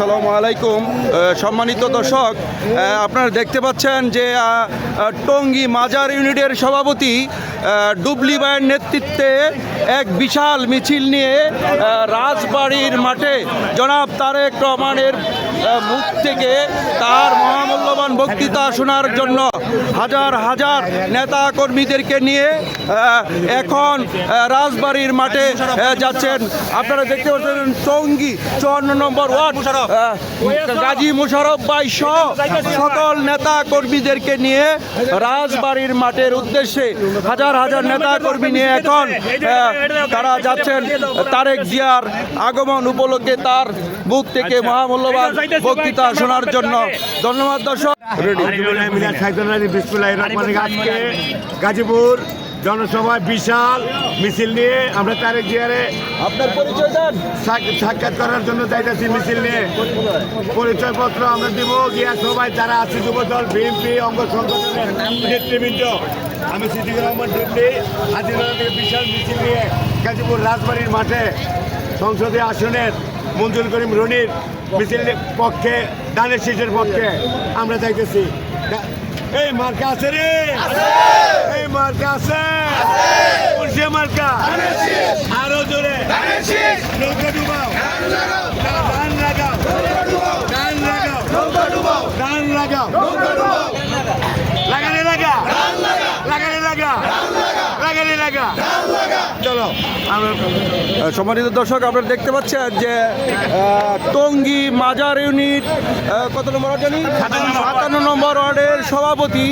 আসসালামু আলাইকুম। সম্মানিত দর্শক, আপনারা দেখতে পাচ্ছেন যে টঙ্গী মাজার ইউনিটের সভাপতি ডুবলি ভাইয়ের নেতৃত্বে এক বিশাল মিছিল নিয়ে রাজবাড়ির মাঠে জনাব তারেক রহমানের মুখ থেকে তার মহামূল্যবান বক্তৃতা শোনার জন্য হাজার হাজার নেতা কর্মীদেরকে নিয়ে এখন রাজবাড়ির মাঠে যাচ্ছেন। আপনারা দেখতে পাচ্ছেন টঙ্গী 54 নম্বর ওয়ার্ড গাজী মোশাররফ ভাই সহ সকল নেতা কর্মীদেরকে নিয়ে রাজবাড়ির মাঠের উদ্দেশ্যে হাজার হাজার নেতা কর্মী নিয়ে এখন তারা যাচ্ছেন তারেক জিয়ার আগমন উপলক্ষে তার মুখ থেকে মহামূল্যবান বক্তৃতা শোনার জন্য। ধন্যবাদ দর্শক। আজকে গাজীপুর জনসভায় বিশাল মিছিল নিয়ে আমরা তারেক জিয়ারে আপনার পরিচয় দেন। সাক্ষাৎ করার জন্য যাইতেছি। মিছিল নিয়ে পরিচয়পত্র আমরা দিব গিয়া সবাই যারা আছে যুবদল বিএনপি অঙ্গ সংগঠনের নেতৃবৃন্দ। আমি সিদ্দিকুর রহমান ডুবলি হাজিরবাড়া থেকে বিশাল মিছিল নিয়ে গাজীপুর রাজবাড়ির মাঠে সংসদীয় আসনের মঞ্জুর করিম রনির মিছিলের পক্ষে দানের শীষের পক্ষে আমরা যাইতেছি। এই মার্কা আছে রে, এই মার্কা আছে, সে মার্কা আরো জোরে নৌকা ডুবাও, ধান লাগাও, ধান লাগাও, ধান লাগাও, লাগানে লাগা, লাগানে লাগা, লাগানে লাগা, চলো। সম্মানিত দর্শক, আপনারা দেখতে পাচ্ছেন যে টঙ্গী মাজার ইউনিট কত নম্বর ওয়ার্ড জানি 57 নম্বর ওয়ার্ডের সভাপতি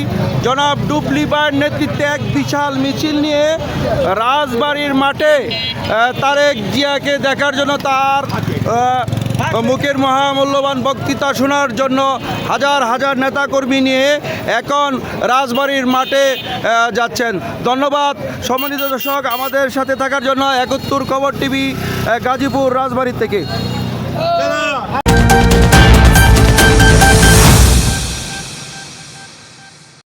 জনাব ডুবলি ভাইয়ের নেতৃত্বে এক বিশাল মিছিল নিয়ে রাজবাড়ির মাঠে তারেক জিয়াকে দেখার জন্য তার মুখের মহামূল্যবান বক্তৃতা শোনার জন্য হাজার হাজার নেতাকর্মী নিয়ে এখন রাজবাড়ির মাঠে যাচ্ছেন। ধন্যবাদ সম্মানিত দর্শক আমাদের সাথে থাকার জন্য। 71 খবর টিভি গাজীপুর রাজবাড়ি থেকে।